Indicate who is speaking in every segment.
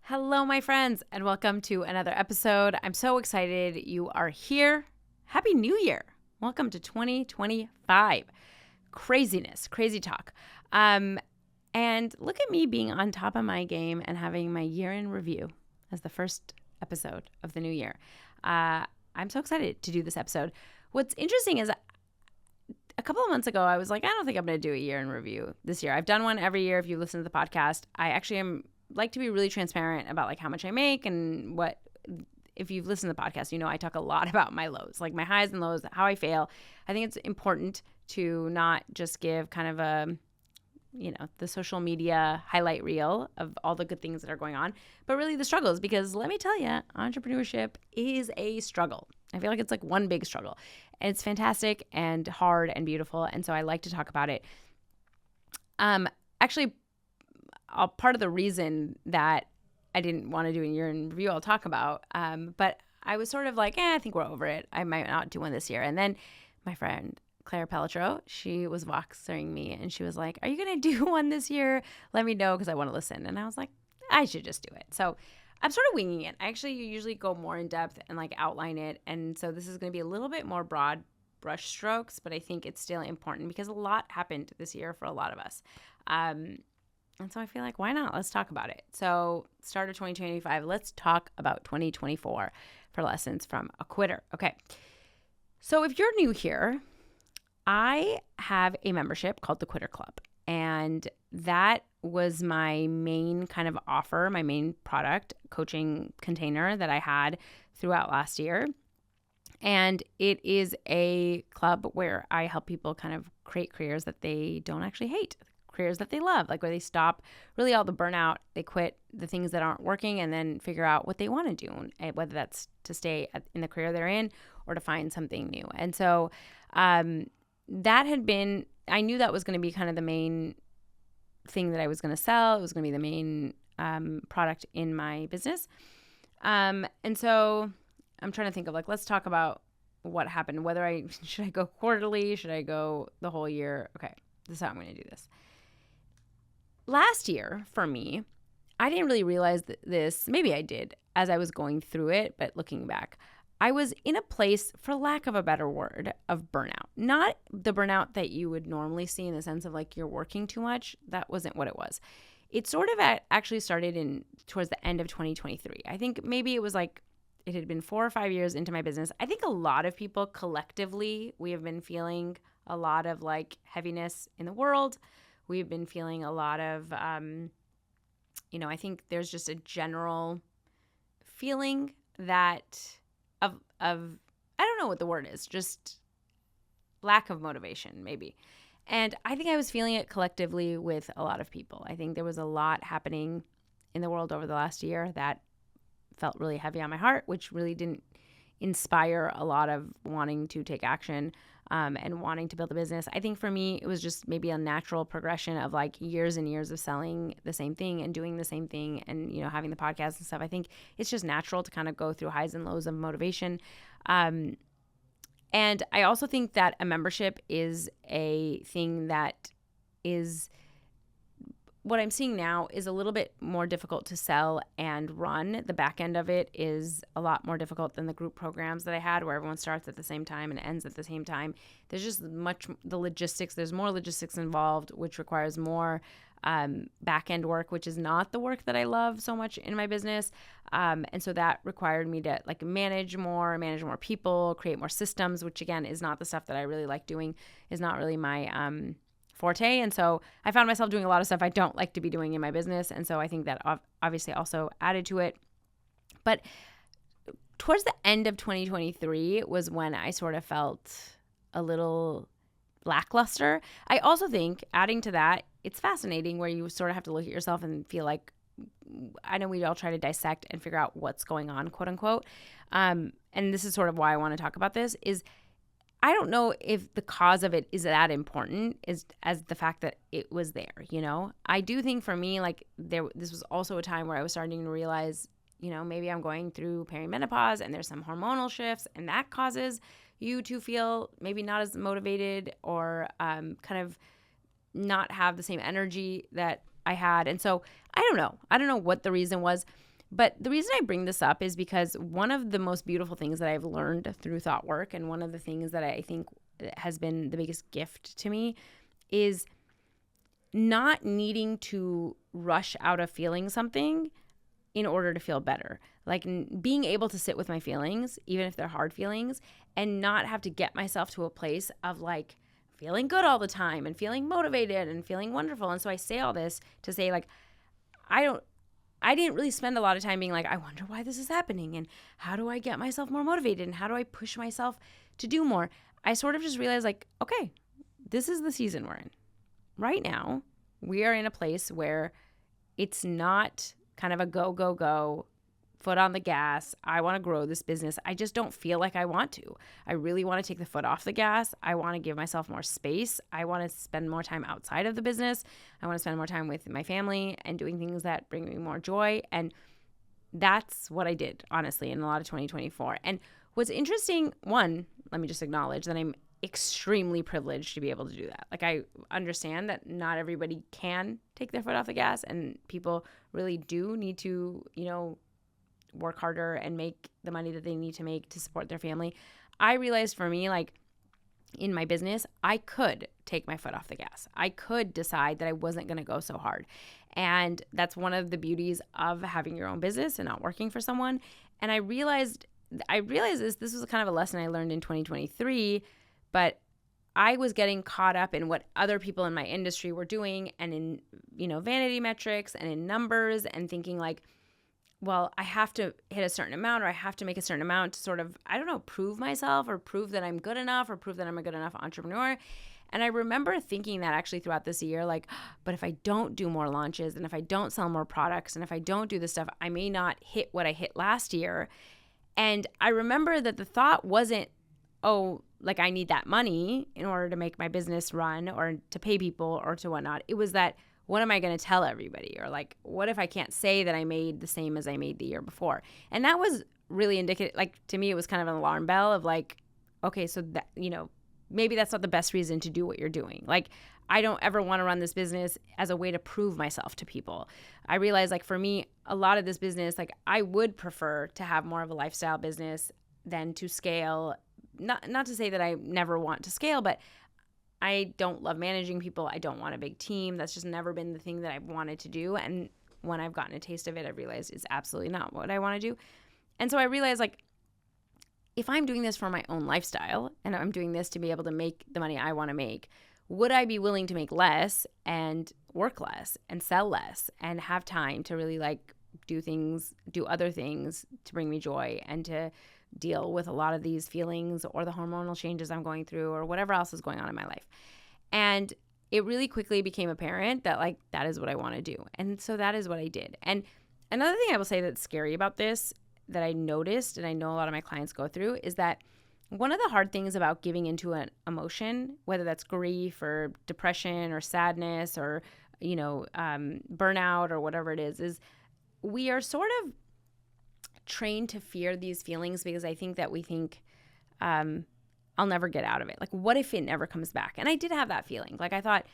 Speaker 1: Hello, my friends, and welcome to another episode. I'm so excited you are here. Happy New Year. Welcome to 2025. Craziness, crazy talk. And look at me being on top of my game and having my year in review as the first episode of the new year. I'm so excited to do this episode. What's interesting is a couple of months ago, I was like, I don't think I'm going to do a year in review this year. I've done one every year. If you listen to the podcast, I actually like to be really transparent about like how much I make and what. If you've listened to the podcast, you know I talk a lot about my lows, like my highs and lows, how I fail. I think it's important to not just give kind of a, the social media highlight reel of all the good things that are going on, but really the struggles, because let me tell you, entrepreneurship is a struggle. I feel like it's like one big struggle. And it's fantastic and hard and beautiful. And so I like to talk about it. Actually, part of the reason that I didn't want to do a year in review, I'll talk about. But I was sort of like, I think we're over it. I might not do one this year. And then my friend Claire Pelletreau, she was Voxering me and she was like, are you going to do one this year? Let me know because I want to listen. And I was like, I should just do it. So I'm sort of winging it. I actually usually go more in depth and like outline it. And so this is going to be a little bit more broad brush strokes, but I think it's still important because a lot happened this year for a lot of us. And so I feel like, why not? Let's talk about it. So start of 2025, let's talk about 2024 for lessons from a quitter. Okay. So if you're new here, I have a membership called the Quitter Club. And that was my main kind of offer, my main product coaching container that I had throughout last year. And it is a club where I help people kind of create careers that they don't actually hate, careers that they love, like where they stop really all the burnout, they quit the things that aren't working and then figure out what they want to do, whether that's to stay in the career they're in or to find something new. And so that had been, I knew that was going to be kind of the main thing that I was going to sell. It was going to be the main product in my business. And so I'm trying to think of like, let's talk about what happened, should I go quarterly? Should I go the whole year? Okay, this is how I'm going to do this. Last year, for me, I didn't really realize this. Maybe I did as I was going through it, but looking back, I was in a place, for lack of a better word, of burnout. Not the burnout that you would normally see in the sense of like you're working too much. That wasn't what it was. It sort of actually started towards the end of 2023. I think maybe it was like it had been 4 or 5 years into my business. I think a lot of people collectively, we have been feeling a lot of like heaviness in the world. We've been feeling a lot of, I think there's just a general feeling that of I don't know what the word is, just lack of motivation maybe. And I think I was feeling it collectively with a lot of people. I think there was a lot happening in the world over the last year that felt really heavy on my heart, which really didn't inspire a lot of wanting to take action and wanting to build a business. I think for me, it was just maybe a natural progression of like years and years of selling the same thing and doing the same thing and, having the podcast and stuff. I think it's just natural to kind of go through highs and lows of motivation. And I also think that a membership is a thing that is, what I'm seeing now is a little bit more difficult to sell and run. The back end of it is a lot more difficult than the group programs that I had where everyone starts at the same time and ends at the same time. There's just there's more logistics involved, which requires more back end work, which is not the work that I love so much in my business. And so that required me to like manage more people, create more systems, which again is not the stuff that I really like doing, is not really my forte. And so I found myself doing a lot of stuff I don't like to be doing in my business. And so I think that obviously also added to it. But towards the end of 2023 was when I sort of felt a little lackluster. I also think adding to that, it's fascinating where you sort of have to look at yourself and feel like, I know we all try to dissect and figure out what's going on, quote unquote. And this is sort of why I want to talk about this is I don't know if the cause of it is that important as the fact that it was there, I do think for me, like this was also a time where I was starting to realize, maybe I'm going through perimenopause and there's some hormonal shifts and that causes you to feel maybe not as motivated or kind of not have the same energy that I had. And so I don't know what the reason was, But the reason I bring this up is because one of the most beautiful things that I've learned through thought work, and one of the things that I think has been the biggest gift to me, is not needing to rush out of feeling something in order to feel better. Like being able to sit with my feelings, even if they're hard feelings, and not have to get myself to a place of like feeling good all the time and feeling motivated and feeling wonderful. And so I say all this to say, like, I didn't really spend a lot of time being like, I wonder why this is happening and how do I get myself more motivated and how do I push myself to do more? I sort of just realized, like, okay, this is the season we're in. Right now, we are in a place where it's not kind of a go, go, go, foot on the gas. I want to grow this business. I just don't feel like I want to. I really want to take the foot off the gas. I want to give myself more space. I want to spend more time outside of the business. I want to spend more time with my family and doing things that bring me more joy. And that's what I did, honestly, in a lot of 2024. And what's interesting, one, let me just acknowledge that I'm extremely privileged to be able to do that. Like, I understand that not everybody can take their foot off the gas, and people really do need to, work harder and make the money that they need to make to support their family. I realized for me, like, in my business, I could take my foot off the gas. I could decide that I wasn't going to go so hard. And that's one of the beauties of having your own business and not working for someone. And I realized this was kind of a lesson I learned in 2023, but I was getting caught up in what other people in my industry were doing and in, vanity metrics and in numbers, and thinking like, well, I have to hit a certain amount, or I have to make a certain amount to sort of, prove myself or prove that I'm good enough or prove that I'm a good enough entrepreneur. And I remember thinking that actually throughout this year, like, but if I don't do more launches and if I don't sell more products and if I don't do this stuff, I may not hit what I hit last year. And I remember that the thought wasn't, oh, like I need that money in order to make my business run or to pay people or to whatnot. It was that, what am I going to tell everybody? Or like, what if I can't say that I made the same as I made the year before? And that was really indicative. Like, to me, it was kind of an alarm bell of like, okay, so that, maybe that's not the best reason to do what you're doing. Like, I don't ever want to run this business as a way to prove myself to people. I realized, like, for me, a lot of this business, like, I would prefer to have more of a lifestyle business than to scale. Not to say that I never want to scale, but I don't love managing people. I don't want a big team. That's just never been the thing that I've wanted to do. And when I've gotten a taste of it, I've realized it's absolutely not what I want to do. And so I realized, like, if I'm doing this for my own lifestyle and I'm doing this to be able to make the money I want to make, would I be willing to make less and work less and sell less and have time to really like do other things to bring me joy and to deal with a lot of these feelings or the hormonal changes I'm going through or whatever else is going on in my life? And it really quickly became apparent that, like, that is what I want to do. And so that is what I did. And another thing I will say that's scary about this that I noticed, and I know a lot of my clients go through, is that one of the hard things about giving into an emotion, whether that's grief or depression or sadness or, burnout or whatever it is we are sort of trained to fear these feelings because I think that we think, I'll never get out of it. Like, what if it never comes back? And I did have that feeling. Like, I thought,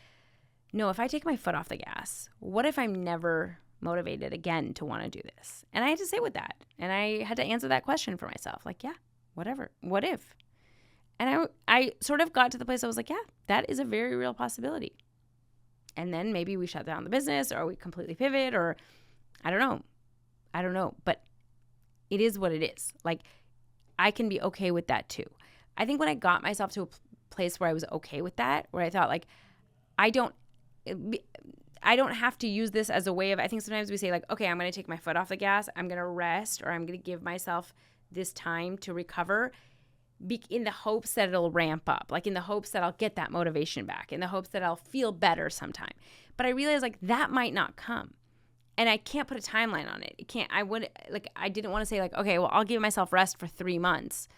Speaker 1: no, if I take my foot off the gas, what if I'm never motivated again to want to do this? And I had to sit with that. And I had to answer that question for myself. Like, yeah, whatever. What if? And I sort of got to the place I was like, yeah, that is a very real possibility. And then maybe we shut down the business or we completely pivot or I don't know. But it is what it is. Like, I can be okay with that too. I think when I got myself to a place where I was okay with that, where I thought, like, I don't have to use this as a way of, I think sometimes we say, like, okay, I'm going to take my foot off the gas. I'm going to rest, or I'm going to give myself this time to recover in the hopes that it'll ramp up, like in the hopes that I'll get that motivation back, in the hopes that I'll feel better sometime. But I realized, like, that might not come. And I can't put a timeline on it. I didn't want to say, like, okay, well, I'll give myself rest for 3 months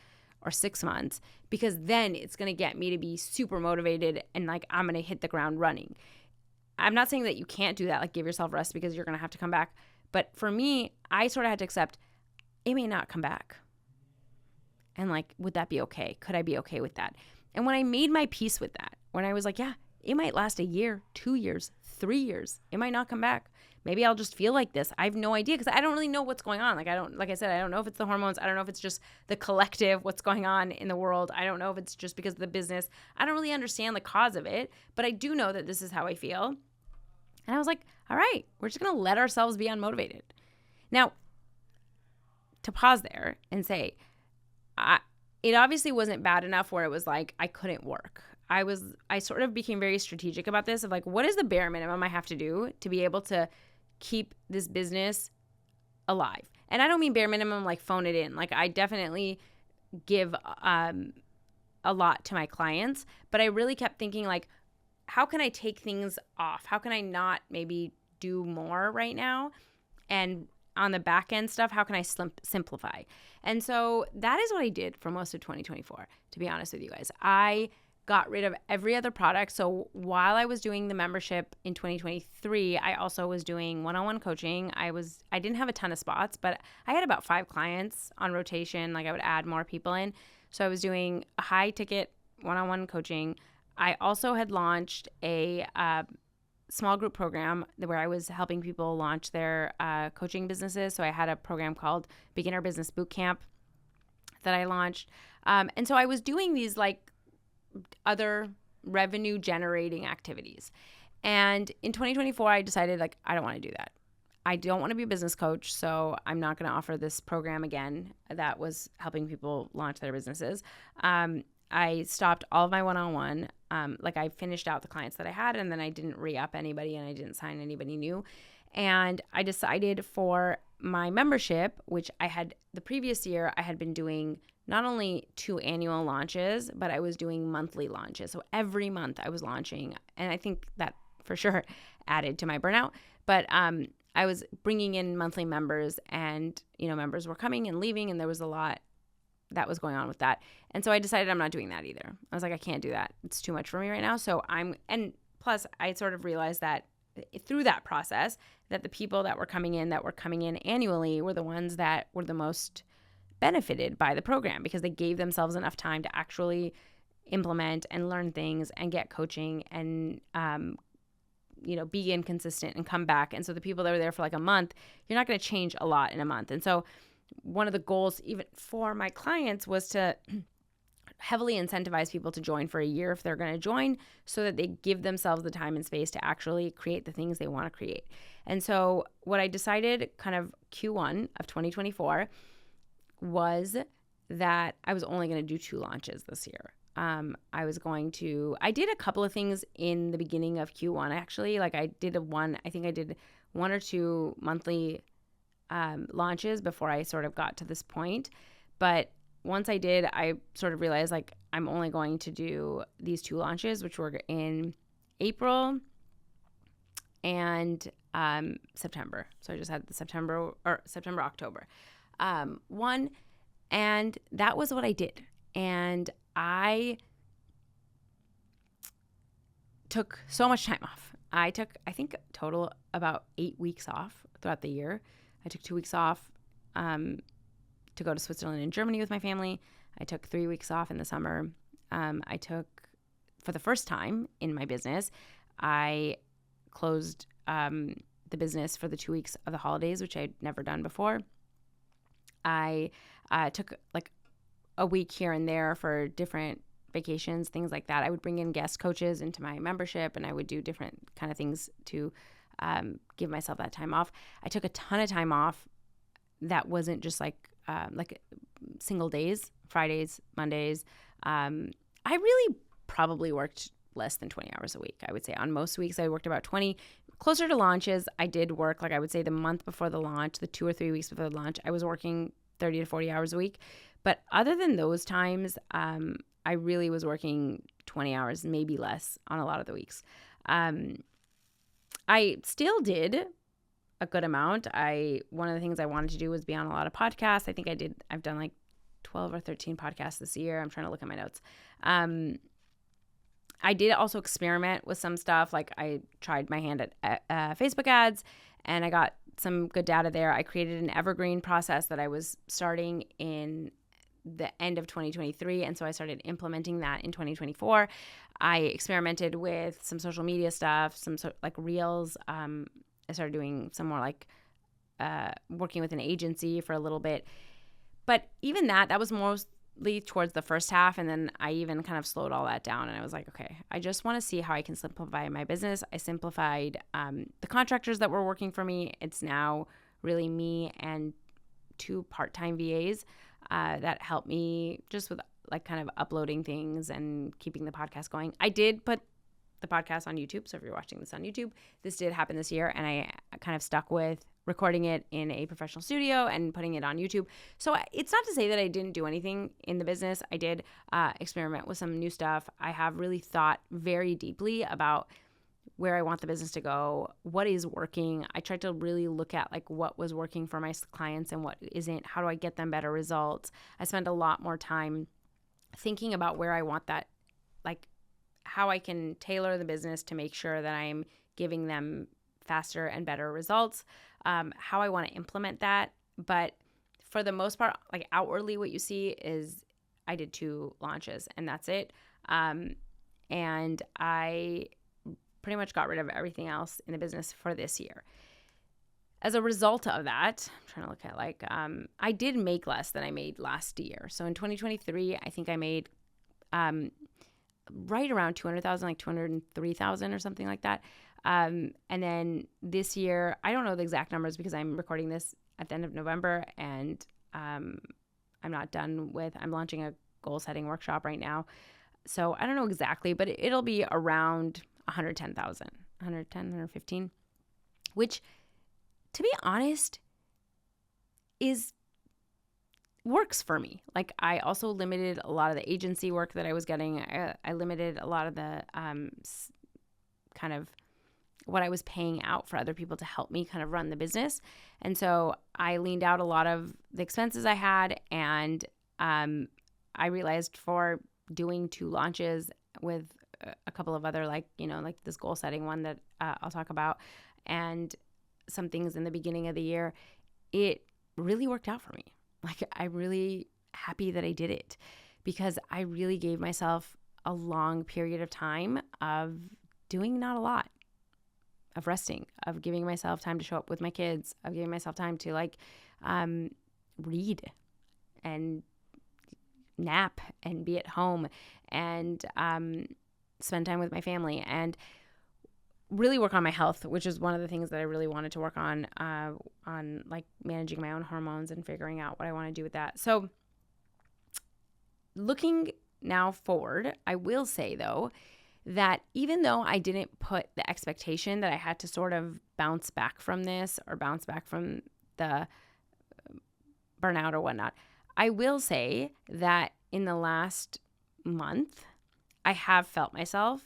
Speaker 1: or 6 months because then it's going to get me to be super motivated and, like, I'm going to hit the ground running. I'm not saying that you can't do that, like, give yourself rest because you're going to have to come back. But for me, I sort of had to accept it may not come back. And, like, would that be okay? Could I be okay with that? And when I made my peace with that, when I was like, yeah, it might last a year, 2 years, 3 years. It might not come back. Maybe I'll just feel like this. I have no idea because I don't really know what's going on. Like I said, I don't know if it's the hormones. I don't know if it's just the collective, what's going on in the world. I don't know if it's just because of the business. I don't really understand the cause of it, but I do know that this is how I feel. And I was like, all right, we're just going to let ourselves be unmotivated. Now, to pause there and say, it obviously wasn't bad enough where it was like I couldn't work. I sort of became very strategic about this of like, what is the bare minimum I have to do to be able to keep this business alive? And I don't mean bare minimum like phone it in. Like I definitely give a lot to my clients, but I really kept thinking like, how can I take things off? How can I not maybe do more right now? And on the back end stuff, how can I simplify? And so that is what I did for most of 2024, to be honest with you guys. I got rid of every other product. So while I was doing the membership in 2023, I also was doing one-on-one coaching. I didn't have a ton of spots, but I had about 5 clients on rotation. Like I would add more people in. So I was doing a high ticket one-on-one coaching. I also had launched a small group program where I was helping people launch their coaching businesses. So I had a program called Beginner Business Bootcamp that I launched. And so I was doing these like other revenue generating activities. And in 2024, I decided like, I don't want to do that. I don't want to be a business coach. So I'm not going to offer this program again that was helping people launch their businesses. I stopped all of my one-on-one. Like I finished out the clients that I had, and then I didn't re-up anybody and I didn't sign anybody new. And I decided for my membership, which I had the previous year, I had been doing not only 2 annual launches, but I was doing monthly launches. So every month I was launching, and I think that for sure added to my burnout. But I was bringing in monthly members, and members were coming and leaving, and there was a lot that was going on with that. And so I decided I'm not doing that either. I was like, I can't do that. It's too much for me right now. And plus I sort of realized that through that process that the people that were coming in annually were the ones that were the most benefited by the program because they gave themselves enough time to actually implement and learn things and get coaching and, be inconsistent and come back. And so the people that were there for like a month, you're not going to change a lot in a month. And so one of the goals even for my clients was to heavily incentivize people to join for a year if they're going to join so that they give themselves the time and space to actually create the things they want to create. And so what I decided kind of Q1 of 2024 was that I was only going to do 2 launches this year. I did a couple of things in the beginning of Q1 actually. Like I did one or 2 monthly launches before I sort of got to this point. But once I did, I sort of realized like I'm only going to do these 2 launches, which were in April and September. So I just had the September, October one, and that was what I did. And I took so much time off. I took, I think, total about 8 weeks off throughout the year. I took 2 weeks off to go to Switzerland and Germany with my family. I took 3 weeks off in the summer. I took, for the first time in my business, I closed the business for the 2 weeks of the holidays, which I'd never done before. I took like a week here and there for different vacations, things like that. I would bring in guest coaches into my membership, and I would do different kind of things to give myself that time off. I took a ton of time off that wasn't just like single days, Fridays, Mondays. I really probably worked less than 20 hours a week. I would say on most weeks I worked about 20. Closer to launches, I did work, like I would say the month before the launch, the 2 or 3 weeks before the launch, I was working 30 to 40 hours a week. But other than those times, I really was working 20 hours, maybe less on a lot of the weeks. I still did a good amount. One of the things I wanted to do was be on a lot of podcasts. I think I've done like 12 or 13 podcasts this year. I'm trying to look at my notes. I did also experiment with some stuff. Like I tried my hand at Facebook ads, and I got some good data there. I created an evergreen process that I was starting in the end of 2023. And so I started implementing that in 2024. I experimented with some social media stuff, some like reels. I started doing some more like working with an agency for a little bit. But even that was mostly towards the first half. And then I even kind of slowed all that down. And I was like, okay, I just want to see how I can simplify my business. I simplified the contractors that were working for me. It's now really me and 2 part-time VAs that help me just with like kind of uploading things and keeping the podcast going. I did put the podcast on YouTube. So if you're watching this on YouTube, this did happen this year. And I kind of stuck with recording it in a professional studio and putting it on YouTube. So it's not to say that I didn't do anything in the business. I did experiment with some new stuff. I have really thought very deeply about where I want the business to go, what is working. I tried to really look at like what was working for my clients and what isn't. How do I get them better results? I spent a lot more time thinking about where I want that, like how I can tailor the business to make sure that I'm giving them faster and better results, how I want to implement that. But for the most part, like outwardly what you see is I did 2 launches and that's it. And I pretty much got rid of everything else in the business for this year. As a result of that, I'm trying to look at like, I did make less than I made last year. So in 2023, I think I made right around 200,000, like 203,000 or something like that. And then this year, I don't know the exact numbers because I'm recording this at the end of November and I'm not done with, I'm launching a goal setting workshop right now. So I don't know exactly, but it'll be around 110,000, 110, 115, which to be honest works for me. Like I also limited a lot of the agency work that I was getting. I limited a lot of the kind of what I was paying out for other people to help me kind of run the business. And so I leaned out a lot of the expenses I had. And I realized for doing 2 launches with a couple of other like this goal setting one that I'll talk about and some things in the beginning of the year, it really worked out for me. Like I'm really happy that I did it because I really gave myself a long period of time of doing not a lot, of resting, of giving myself time to show up with my kids, of giving myself time to like read and nap and be at home and spend time with my family and really work on my health, which is one of the things that I really wanted to work on like managing my own hormones and figuring out what I want to do with that. So looking now forward, I will say though, that even though I didn't put the expectation that I had to sort of bounce back from this or bounce back from the burnout or whatnot, I will say that in the last month, I have felt myself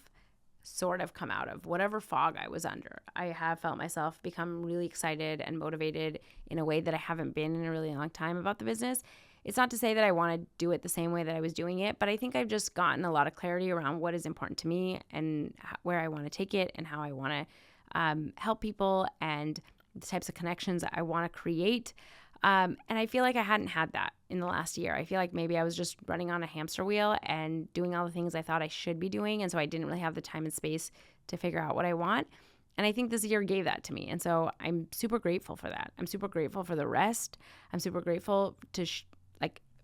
Speaker 1: sort of come out of whatever fog I was under. I have felt myself become really excited and motivated in a way that I haven't been in a really long time about the business. It's not to say that I want to do it the same way that I was doing it, but I think I've just gotten a lot of clarity around what is important to me and where I want to take it and how I want to help people and the types of connections I want to create. And I feel like I hadn't had that in the last year. I feel like maybe I was just running on a hamster wheel and doing all the things I thought I should be doing. And so I didn't really have the time and space to figure out what I want. And I think this year gave that to me. And so I'm super grateful for that. I'm super grateful for the rest. I'm super grateful to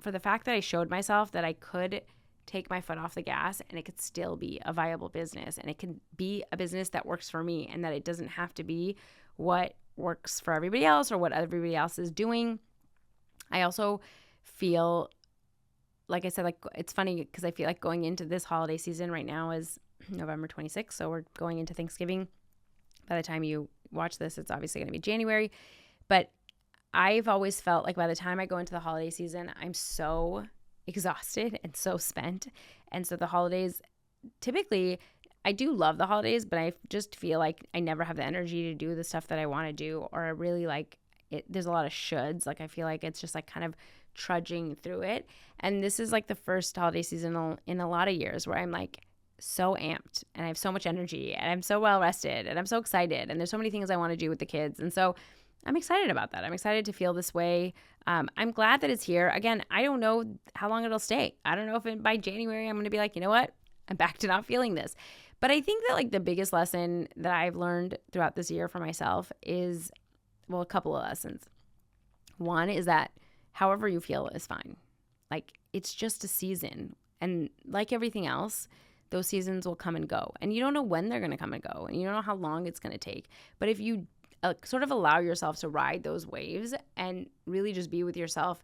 Speaker 1: for the fact that I showed myself that I could take my foot off the gas and it could still be a viable business and it can be a business that works for me and that it doesn't have to be what works for everybody else or what everybody else is doing. I also feel, like I said, like it's funny because I feel like going into this holiday season right now is November 26th. So we're going into Thanksgiving. By the time you watch this, it's obviously going to be January. But I've always felt like by the time I go into the holiday season, I'm so exhausted and so spent. And so the holidays, typically, I do love the holidays, but I just feel like I never have the energy to do the stuff that I want to do, or I really like it. There's a lot of shoulds. Like I feel like it's just like kind of trudging through it. And this is like the first holiday season in a lot of years where I'm like so amped and I have so much energy and I'm so well rested and I'm so excited and there's so many things I want to do with the kids. And so I'm excited about that. I'm excited to feel this way. I'm glad that it's here. Again, I don't know how long it'll stay. I don't know if by January I'm going to be like, you know what? I'm back to not feeling this. But I think that like the biggest lesson that I've learned throughout this year for myself is, well, a couple of lessons. One is that however you feel is fine. Like it's just a season. And like everything else, those seasons will come and go. And you don't know when they're going to come and go. And you don't know how long it's going to take. But if you sort of allow yourself to ride those waves and really just be with yourself,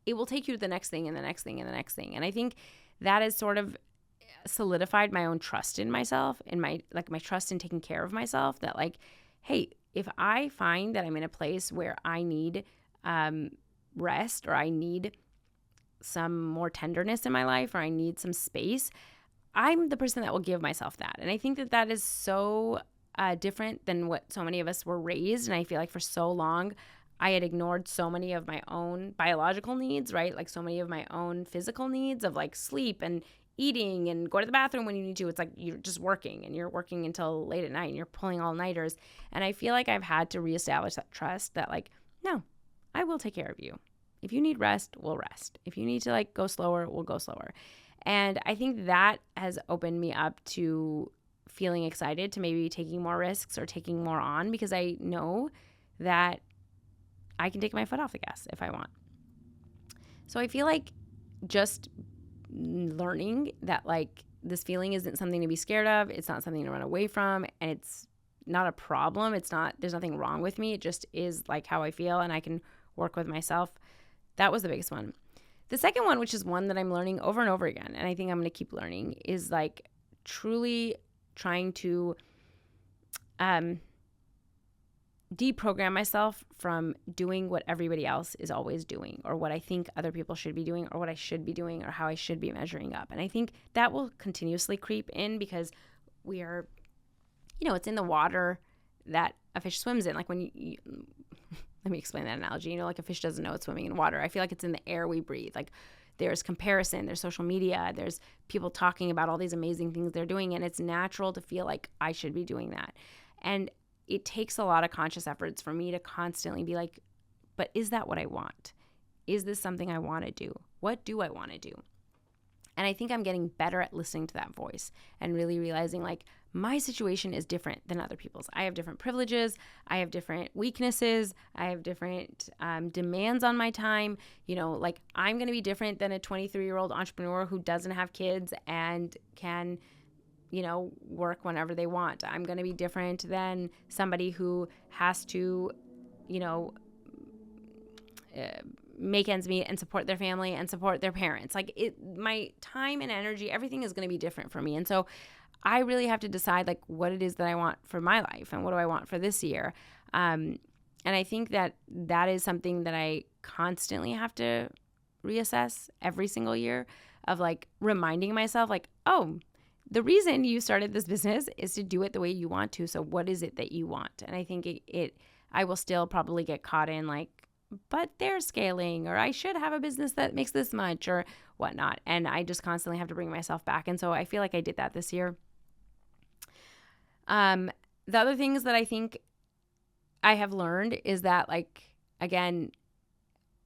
Speaker 1: it will take you to the next thing and the next thing and the next thing. And I think that has sort of solidified my own trust in myself and my trust in taking care of myself, that like, hey, if I find that I'm in a place where I need rest, or I need some more tenderness in my life, or I need some space, I'm the person that will give myself that. And I think that that is so different than what so many of us were raised. And I feel like for so long, I had ignored so many of my own biological needs, right? Like so many of my own physical needs of like sleep and eating and go to the bathroom when you need to. It's like you're just working and you're working until late at night and you're pulling all-nighters. And I feel like I've had to reestablish that trust that like, no, I will take care of you. If you need rest, we'll rest. If you need to like go slower, we'll go slower. And I think that has opened me up to feeling excited to maybe taking more risks or taking more on, because I know that I can take my foot off the gas if I want. So I feel like just learning that like this feeling isn't something to be scared of. It's not something to run away from, and it's not a problem. There's nothing wrong with me. It just is like how I feel, and I can work with myself. That was the biggest one. The second one, which is one that I'm learning over and over again, and I think I'm going to keep learning, is like truly trying to deprogram myself from doing what everybody else is always doing, or what I think other people should be doing, or what I should be doing, or how I should be measuring up. And I think that will continuously creep in, because we are, it's in the water that a fish swims in. Like when you let me explain that analogy. Like a fish doesn't know it's swimming in water. I feel like it's in the air we breathe. Like there's comparison, there's social media, there's people talking about all these amazing things they're doing, and it's natural to feel like I should be doing that. And it takes a lot of conscious efforts for me to constantly be like, but is that what I want? Is this something I want to do? What do I want to do? And I think I'm getting better at listening to that voice and really realizing like my situation is different than other people's. I have different privileges. I have different weaknesses. I have different demands on my time. Like I'm going to be different than a 23-year-old entrepreneur who doesn't have kids and can work whenever they want. I'm going to be different than somebody who has to, make ends meet and support their family and support their parents. Like my time and energy, everything is going to be different for me. And so I really have to decide like what it is that I want for my life and what do I want for this year. And I think that is something that I constantly have to reassess every single year, of like reminding myself like, oh, the reason you started this business is to do it the way you want to. So what is it that you want? And I think I will still probably get caught in like, but they're scaling, or I should have a business that makes this much or whatnot. And I just constantly have to bring myself back. And so I feel like I did that this year. The other things that I think I have learned is that like, again,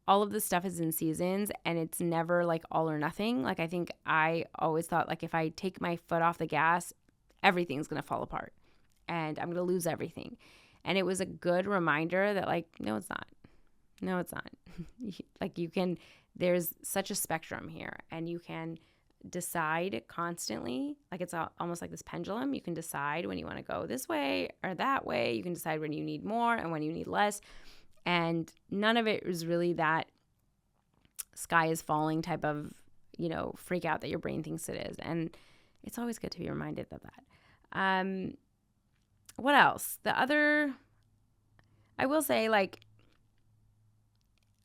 Speaker 1: all of this stuff is in seasons, and it's never like all or nothing. Like I think I always thought like if I take my foot off the gas, everything's going to fall apart and I'm going to lose everything. And it was a good reminder that like, no, it's not. No, it's not. Like there's such a spectrum here, and you can decide constantly. Like it's almost like this pendulum. You can decide when you want to go this way or that way. You can decide when you need more and when you need less. And none of it is really that sky is falling type of, freak out that your brain thinks it is. And it's always good to be reminded of that. What else? I will say like,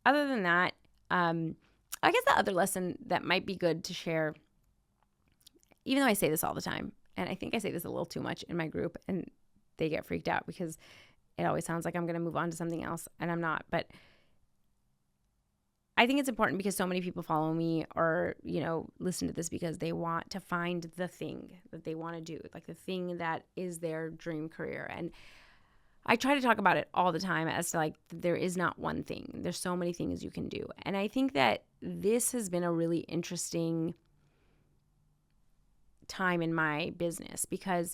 Speaker 1: other than that, I guess the other lesson that might be good to share, even though I say this all the time, and I think I say this a little too much in my group, and they get freaked out because it always sounds like I'm going to move on to something else, and I'm not. But I think it's important because so many people follow me or, listen to this because they want to find the thing that they want to do, like the thing that is their dream career. And I try to talk about it all the time as to like, there is not one thing. There's so many things you can do. And I think that this has been a really interesting time in my business because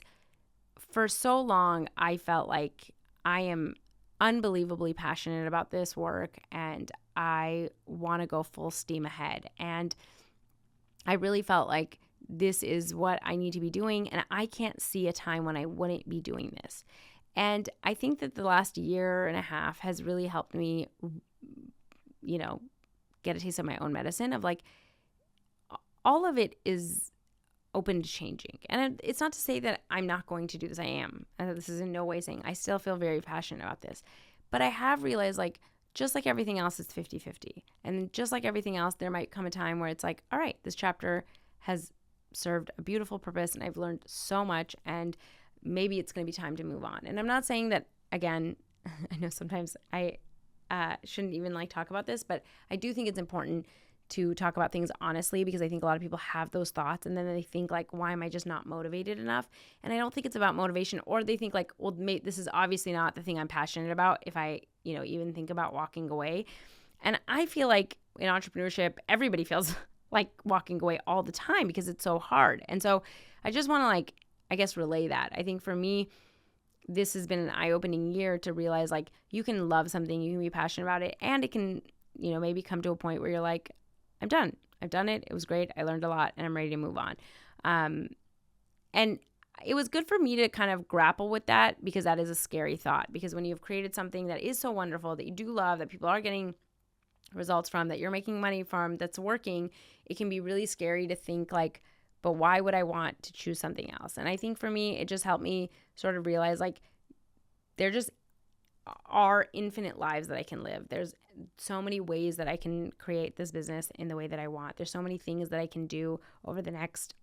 Speaker 1: for so long I felt like I am unbelievably passionate about this work and I want to go full steam ahead. And I really felt like this is what I need to be doing, and I can't see a time when I wouldn't be doing this. And I think that the last year and a half has really helped me, get a taste of my own medicine of like, all of it is open to changing. And it's not to say that I'm not going to do this. I am. And this is in no way saying I still feel very passionate about this. But I have realized like, just like everything else, it's 50-50. And just like everything else, there might come a time where it's like, all right, this chapter has served a beautiful purpose and I've learned so much and maybe it's going to be time to move on. And I'm not saying that, again, I know sometimes I shouldn't even like talk about this, but I do think it's important to talk about things honestly because I think a lot of people have those thoughts and then they think like, why am I just not motivated enough? And I don't think it's about motivation, or they think like, well, this is obviously not the thing I'm passionate about if I, even think about walking away. And I feel like in entrepreneurship, everybody feels like walking away all the time because it's so hard. And so I just want to like, I guess, relay that. I think for me, this has been an eye-opening year to realize like you can love something, you can be passionate about it, and it can, maybe come to a point where you're like, I'm done. I've done it. It was great. I learned a lot and I'm ready to move on. And it was good for me to kind of grapple with that because that is a scary thought, because when you've created something that is so wonderful, that you do love, that people are getting results from, that you're making money from, that's working, it can be really scary to think like, but why would I want to choose something else? And I think for me, it just helped me sort of realize like there just are infinite lives that I can live. There's so many ways that I can create this business in the way that I want. There's so many things that I can do over the next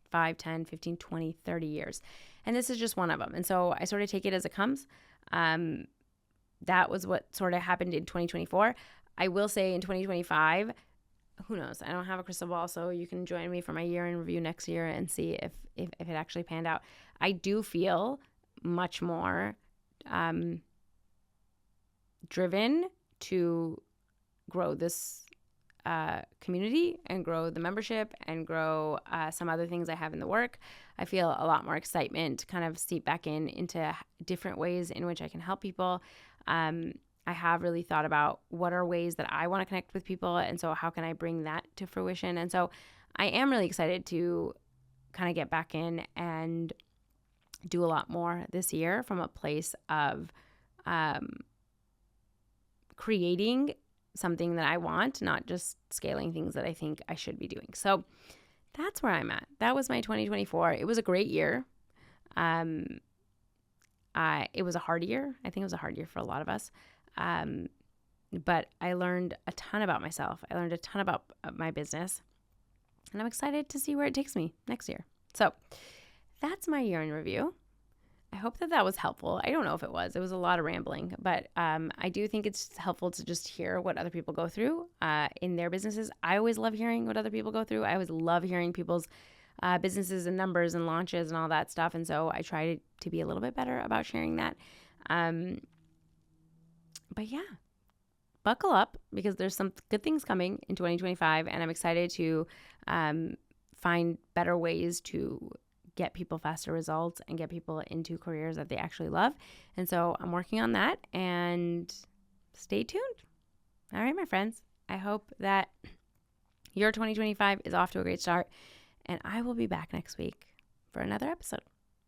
Speaker 1: 5, 10, 15, 20, 30 years. And this is just one of them. And so I sort of take it as it comes. That was what sort of happened in 2024. I will say in 2025, who knows? I don't have a crystal ball, so you can join me for my year in review next year and see if it actually panned out. I do feel much more driven to grow this community and grow the membership and grow some other things I have in the work. I feel a lot more excitement to kind of seep back into different ways in which I can help people. I have really thought about what are ways that I want to connect with people, and so how can I bring that to fruition. And so I am really excited to kind of get back in and do a lot more this year from a place of creating something that I want, not just scaling things that I think I should be doing. So that's where I'm at. That was my 2024. It was a great year. It was a hard year. I think it was a hard year for a lot of us. But I learned a ton about myself. I learned a ton about my business, and I'm excited to see where it takes me next year. So that's my year in review. I hope that was helpful. I don't know if it was. It was a lot of rambling, but I do think it's helpful to just hear what other people go through in their businesses. I always love hearing what other people go through. I always love hearing people's businesses and numbers and launches and all that stuff. And so I try to be a little bit better about sharing that. But yeah, buckle up because there's some good things coming in 2025, and I'm excited to find better ways to get people faster results and get people into careers that they actually love. And so I'm working on that, and stay tuned. All right, my friends, I hope that your 2025 is off to a great start, and I will be back next week for another episode.